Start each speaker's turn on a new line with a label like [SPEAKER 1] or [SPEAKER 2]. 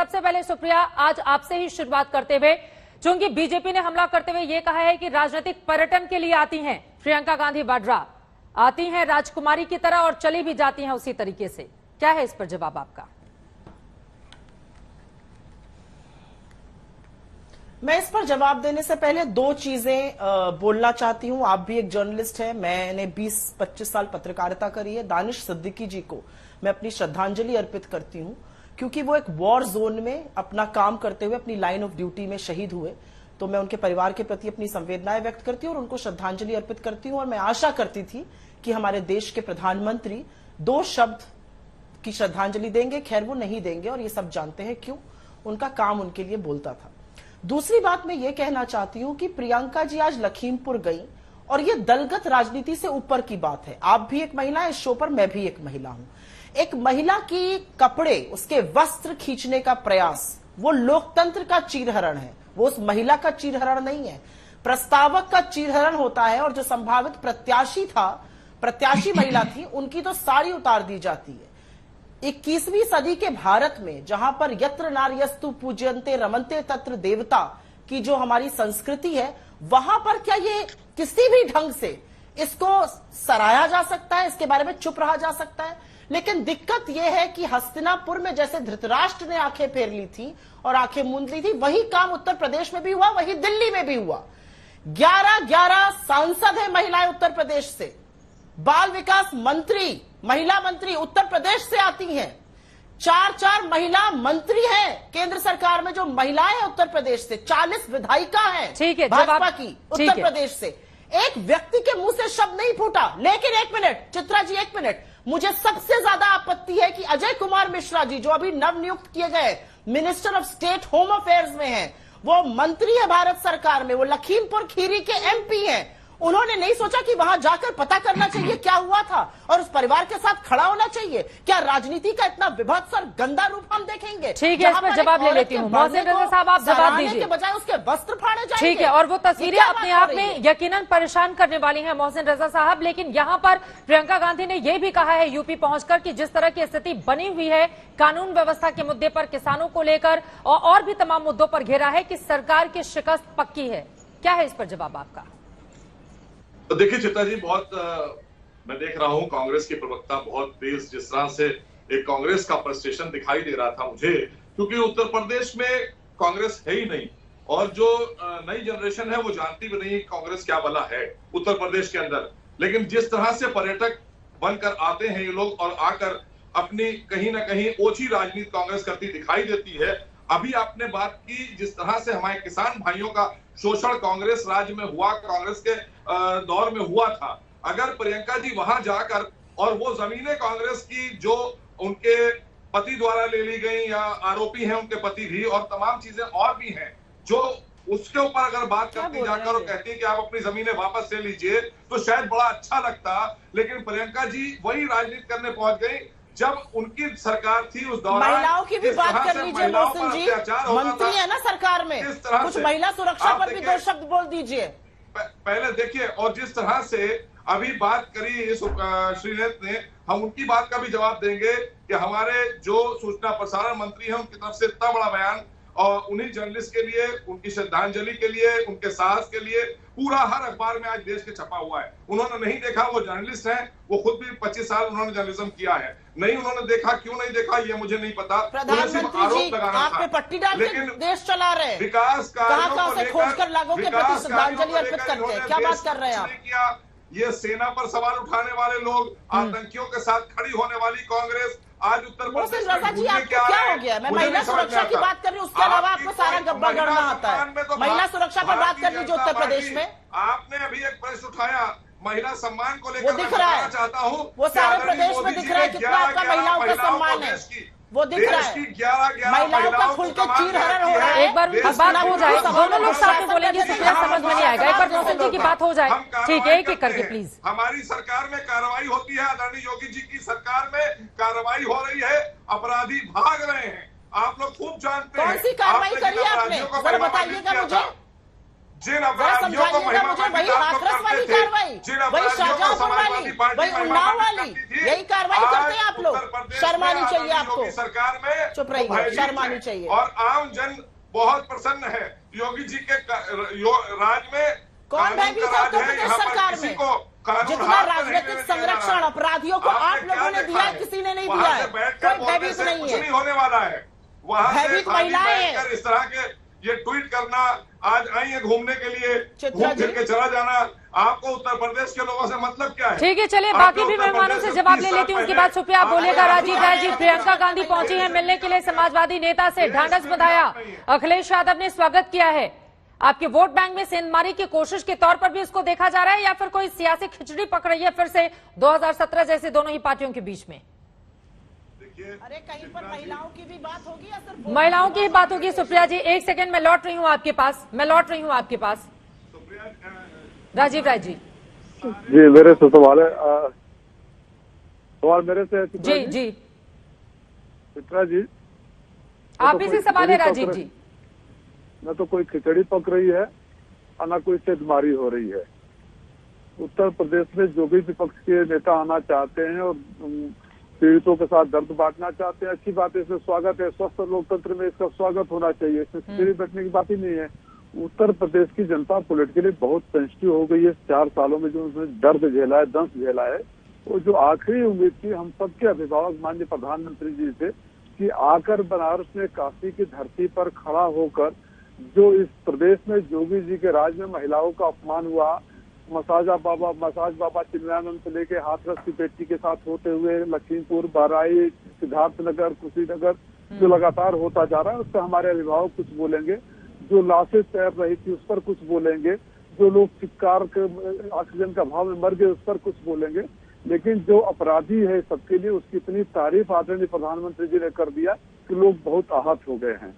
[SPEAKER 1] सबसे पहले सुप्रिया, आज आपसे ही शुरुआत करते हुए, चूंकि बीजेपी ने हमला करते हुए यह कहा है कि राजनीतिक पर्यटन के लिए आती हैं प्रियंका गांधी वाड्रा, आती हैं राजकुमारी की तरह और चली भी जाती हैं उसी तरीके से, क्या है इस पर जवाब आपका?
[SPEAKER 2] मैं इस पर जवाब देने से पहले दो चीजें बोलना चाहती हूं। आप भी एक जर्नलिस्ट हैं, मैंने 20-25 साल पत्रकारिता करी है। दानिश सिद्दीकी जी को मैं अपनी श्रद्धांजलि अर्पित करती हूं, क्योंकि वो एक वॉर जोन में अपना काम करते हुए अपनी लाइन ऑफ ड्यूटी में शहीद हुए। तो मैं उनके परिवार के प्रति अपनी संवेदनाएं व्यक्त करती हूं और उनको श्रद्धांजलि अर्पित करती हूं। और मैं आशा करती थी कि हमारे देश के प्रधानमंत्री 2 शब्द की श्रद्धांजलि देंगे। खैर वो नहीं देंगे और ये सब जानते हैं क्यों, उनका काम उनके लिए बोलता था। दूसरी बात मैं ये कहना चाहती हूं कि प्रियंका जी आज लखीमपुर गई और ये दलगत राजनीति से ऊपर की बात है। आप भी एक महिला है, इस शो पर मैं भी एक महिला हूं। एक महिला की कपड़े, उसके वस्त्र खींचने का प्रयास, वो लोकतंत्र का चीरहरण है, वो उस महिला का चीरहरण नहीं है, प्रस्तावक का चीरहरण होता है। और जो संभावित प्रत्याशी महिला थी, उनकी तो साड़ी उतार दी जाती है। 21वीं सदी के भारत में, जहां पर यत्र नार्यस्तु पूज्यन्ते रमन्ते तत्र देवता की जो हमारी संस्कृति है, वहां पर क्या ये किसी भी ढंग से इसको सराहा जा सकता है, इसके बारे में चुप रहा जा सकता है? लेकिन दिक्कत यह है कि हस्तिनापुर में जैसे धृतराष्ट्र ने आंखें फेर ली थी और आंखें मूंद ली थी, वही काम उत्तर प्रदेश में भी हुआ, वही दिल्ली में भी हुआ। 11 सांसद है महिलाएं उत्तर प्रदेश से, बाल विकास मंत्री, महिला मंत्री उत्तर प्रदेश से आती हैं, 4 महिला मंत्री हैं केंद्र सरकार में जो महिलाएं हैं उत्तर प्रदेश से, 40 विधायिका हैं भाजपा की उत्तर प्रदेश से। एक व्यक्ति के मुंह से शब्द नहीं फूटा। लेकिन एक मिनट चित्रा जी, एक मिनट, मुझे सबसे ज्यादा आपत्ति है कि अजय कुमार मिश्रा जी, जो अभी नवनियुक्त किए गए minister of state home affairs में हैं, वो मंत्री है भारत सरकार में, वो लखीमपुर खीरी के एमपी हैं। उन्होंने नहीं सोचा कि वहां जाकर पता करना चाहिए क्या हुआ था और उस परिवार के साथ खड़ा होना चाहिए? क्या राजनीति का इतना विभत्स और गंदा रूप हम देखेंगे?
[SPEAKER 1] ठीक है, इस पर जवाब ले लेती हूँ। मोहसिन रजा साहब, आप जवाब दीजिए।
[SPEAKER 2] के बजाय उसके वस्त्र फाड़े जाएंगे।
[SPEAKER 1] ठीक है, और वो तस्वीरें अपने आप में यकीनन परेशान करने वाली हैं मोहसिन रजा साहब। लेकिन यहाँ पर प्रियंका गांधी ने यह भी कहा है यूपी पहुंचकर कि जिस तरह की स्थिति बनी हुई है कानून व्यवस्था के मुद्दे पर, किसानों को लेकर और भी तमाम मुद्दों पर घेरा है कि सरकार की शिकस्त पक्की है। क्या है इस पर जवाब आपका?
[SPEAKER 3] तो देखिए चित्रा जी, मैं देख रहा हूं कांग्रेस के प्रवक्ता बहुत तेज, जिस तरह से एक कांग्रेस का फ्रस्ट्रेशन दिखाई दे रहा था मुझे, क्योंकि उत्तर प्रदेश में कांग्रेस है ही नहीं और जो नई जनरेशन है वो जानती भी नहीं कांग्रेस क्या भला है उत्तर प्रदेश के अंदर। लेकिन जिस तरह से पर्यटक बनकर आते हैं ये लोग और आकर अपनी कहीं ना कहीं ओछी राजनीति कांग्रेस करती दिखाई देती है। अभी आपने बात की जिस तरह से हमारे किसान भाइयों का शोषण कांग्रेस राज्य में हुआ, कांग्रेस के दौर में हुआ था। अगर प्रियंका जी वहां जाकर और वो जमीनें कांग्रेस की जो उनके पति द्वारा ले ली गई या आरोपी हैं उनके पति भी और तमाम चीजें और भी हैं, जो उसके ऊपर अगर बात करती जाकर और कहती है कि आप अपनी जमीनें वापस ले लीजिए तो शायद बड़ा अच्छा लगता। लेकिन प्रियंका जी वही राजनीति करने पहुंच गई जब उनकी सरकार थी उस दौरान।
[SPEAKER 2] महिलाओं की भी बात कर लीजिए मोहसिन जी, मंत्री है ना सरकार में, कुछ महिला सुरक्षा पर भी 2 शब्द बोल दीजिए।
[SPEAKER 3] पहले देखिए, और जिस तरह से अभी बात करी श्रीनेत ने, हम उनकी बात का भी जवाब देंगे कि हमारे जो सूचना प्रसारण मंत्री हैं उनकी तरफ से इतना बड़ा बयान और उन्हीं जर्नलिस्ट के लिए, उनकी श्रद्धांजलि के लिए, उनके साहस के लिए पूरा हर अखबार में आज देश के छपा हुआ है। उन्होंने नहीं देखा, वो जर्नलिस्ट हैं, वो खुद भी 25 साल उन्होंने जर्नलिज्म किया है, नहीं उन्होंने देखा, क्यों नहीं देखा ये मुझे नहीं पता।
[SPEAKER 2] प्रधानमंत्री जी, आप पे पट्टी डाल के देश चला रहे हैं,
[SPEAKER 3] विकास
[SPEAKER 2] कहां से खोजकर लागों के प्रति श्रद्धांजलि अर्पित करते हैं? क्या बात कर रहे हैं आप?
[SPEAKER 3] ये सेना पर सवाल उठाने वाले लोग, आतंकियों के साथ खड़ी होने वाली कांग्रेस आज उत्तर प्रदेश में
[SPEAKER 2] क्या हो गया? मैं महिला सुरक्षा की बात कर रही हूँ, उसके अलावा आपको सारा गब्बा गढ़ना आता है। महिला सुरक्षा पर बात कर लीजिए उत्तर प्रदेश में।
[SPEAKER 3] आपने अभी एक प्रश्न उठाया महिला सम्मान को लेकर,
[SPEAKER 2] वो दिख रहा है,
[SPEAKER 3] चाहता हूँ
[SPEAKER 2] वो सारे प्रदेश में दिख रहा है कितना आपका महिलाओं का सम्मान है, वो दिख रहा है।
[SPEAKER 3] 11
[SPEAKER 2] महिलाओं का खुल के चीरहरण हो रहा है।
[SPEAKER 1] एक बार बात हो जाए, दोनों लोग साथ में बोलेंगे, सुप्रिया समझ में नहीं आएगा। एक बार मोहसिन जी की बात हो जाए, ठीक है, एक एक करके प्लीज।
[SPEAKER 3] हमारी सरकार में कार्रवाई होती है, आदरणीय योगी जी की सरकार में कार्रवाई हो रही है, अपराधी भाग रहे हैं, आप लोग खूब जानते हैं।
[SPEAKER 2] कौन सी कार्रवाई करी है आपने, जरा बताइएगा मुझे।
[SPEAKER 3] जिन
[SPEAKER 2] जरा
[SPEAKER 3] अपराधियों को
[SPEAKER 2] समझाइएगा
[SPEAKER 3] महिमा
[SPEAKER 2] मुझे, वही
[SPEAKER 3] बांटी
[SPEAKER 2] हाथरस वाली
[SPEAKER 3] करते थे,
[SPEAKER 2] कार्रवाई,
[SPEAKER 3] जिन
[SPEAKER 2] वही
[SPEAKER 3] अपराधियों को
[SPEAKER 2] शाहजहांपुर वाली,
[SPEAKER 3] समाजवादी पार्टी
[SPEAKER 2] वही
[SPEAKER 3] महिमा
[SPEAKER 2] उन्नाव
[SPEAKER 3] बांटी
[SPEAKER 2] वाली,
[SPEAKER 3] करती थी,
[SPEAKER 2] यही कार्रवाई करते हैं आप लोग।
[SPEAKER 3] उत्तर प्रदेश
[SPEAKER 2] शर्म
[SPEAKER 3] में
[SPEAKER 2] आनी चाहिए
[SPEAKER 3] आदरणीय
[SPEAKER 2] आपको।
[SPEAKER 3] योगी सरकार में
[SPEAKER 2] चुप रहिए,
[SPEAKER 3] भयभीत
[SPEAKER 2] शर्म आनी
[SPEAKER 3] है।
[SPEAKER 2] चाहिए।
[SPEAKER 3] और आम जन बहुत प्रसन्न है योगी जी के राज में।
[SPEAKER 2] कौन
[SPEAKER 3] कानून
[SPEAKER 2] भयभीत
[SPEAKER 3] का
[SPEAKER 2] है
[SPEAKER 3] राज
[SPEAKER 2] उत्तर
[SPEAKER 3] है,
[SPEAKER 2] प्रदेश
[SPEAKER 3] यहाँ पर
[SPEAKER 2] सरकार
[SPEAKER 3] किसी
[SPEAKER 2] में?
[SPEAKER 3] को कानून
[SPEAKER 2] जितना
[SPEAKER 3] हाथ में नहीं
[SPEAKER 2] राजनीतिक
[SPEAKER 3] लेने दिया जा
[SPEAKER 2] संरक्षण
[SPEAKER 3] रहा है।
[SPEAKER 2] अपराधियों को
[SPEAKER 3] आपने
[SPEAKER 2] आप लोगों
[SPEAKER 3] क्या
[SPEAKER 2] ने
[SPEAKER 3] देखा
[SPEAKER 2] दिया है,
[SPEAKER 3] है?
[SPEAKER 2] किसी ने नहीं
[SPEAKER 3] वहां
[SPEAKER 2] दिया
[SPEAKER 3] से
[SPEAKER 2] है।
[SPEAKER 3] बैठकर
[SPEAKER 2] कोई
[SPEAKER 3] बोलने
[SPEAKER 2] भयभीत
[SPEAKER 3] से
[SPEAKER 2] नहीं
[SPEAKER 3] कुछ
[SPEAKER 2] है।
[SPEAKER 3] नहीं होने वाला है। वहां से
[SPEAKER 2] भयभीत
[SPEAKER 3] खाली
[SPEAKER 2] महिलाएं हैं।
[SPEAKER 3] बैठकर इस तरह के ये ट्वीट करना, आज आई है घूमने के लिए,
[SPEAKER 2] चित्रा
[SPEAKER 3] घूम फिर
[SPEAKER 2] जी।
[SPEAKER 3] के चला जाना, आपको उत्तर प्रदेश के लोगों से मतलब क्या है?
[SPEAKER 1] ठीक है, चलिए
[SPEAKER 3] आपने
[SPEAKER 1] बाकी भी
[SPEAKER 3] उत्तर
[SPEAKER 1] मेहमानों
[SPEAKER 3] प्रदेश
[SPEAKER 1] से
[SPEAKER 3] में
[SPEAKER 1] जवाब
[SPEAKER 3] 30
[SPEAKER 1] ले
[SPEAKER 3] साल
[SPEAKER 1] लेती हूँ, उसके
[SPEAKER 3] पहले
[SPEAKER 1] बाद शुक्रिया आप बोलेगा।
[SPEAKER 3] आपने
[SPEAKER 1] राजीव राय जी, प्रियंका गांधी पहुंची हैं मिलने के लिए समाजवादी नेता से, ढांढस बंधाया। अखिलेश यादव ने स्वागत किया है। आपके वोट बैंक में सेंधमारी की कोशिश के तौर पर भी इसको देखा जा रहा है, या फिर कोई सियासी खिचड़ी पक रही है फिर से 2017 जैसे दोनों ही पार्टियों के बीच में?
[SPEAKER 2] अरे कहीं पर महिलाओं की भी बात होगी या सिर्फ
[SPEAKER 1] महिलाओं की ही बात होगी। सुप्रिया जी, एक सेकंड, मैं लौट रही हूँ आपके पास। राजीव राय जी।
[SPEAKER 4] जी, मेरे से सवाल है, सवाल मेरे से है चित्रा
[SPEAKER 1] जी जी,
[SPEAKER 4] चित्रा जी,
[SPEAKER 1] आप ही से सवाल है राजीव जी।
[SPEAKER 4] न तो कोई खिचड़ी पक रही है और न कोई सेंधमारी हो रही है। उत्तर प्रदेश में जो भी विपक्ष के नेता आना चाहते हैं और पीड़ितों के साथ दर्द बांटना चाहते हैं, अच्छी बात है, इसमें स्वागत है। स्वस्थ लोकतंत्र में इसका स्वागत होना चाहिए, इसमें खिचड़ी बैठने की बात ही नहीं है। उत्तर प्रदेश की जनता पॉलिटिकली बहुत सेंसिटिव हो गई है 4 सालों में, जो उसने दर्द झेला है, दंश झेला है। वो जो आखिरी उम्मीद थी हम सबके अभिभावक माननीय प्रधानमंत्री जी से कि आकर बनारस में काशी की धरती पर खड़ा होकर जो इस प्रदेश में योगी जी के राज में महिलाओं का अपमान हुआ, मसाज बाबा चिन्मयानंद से लेके हाथरस की बेटी के साथ होते हुए लखीमपुर, बहराइच, सिद्धार्थनगर, कुशीनगर, जो लगातार होता जा रहा है, उस पर हमारे अभिभावक कुछ बोलेंगे। जो लाशें तैर रही थी उस पर कुछ बोलेंगे। जो लोग चित्कार के ऑक्सीजन का अभाव में मर गए उस पर कुछ बोलेंगे। लेकिन जो अपराधी है सबके लिए, उसकी इतनी तारीफ आदरणीय प्रधानमंत्री जी ने कर दिया कि लोग बहुत आहत हो गए हैं।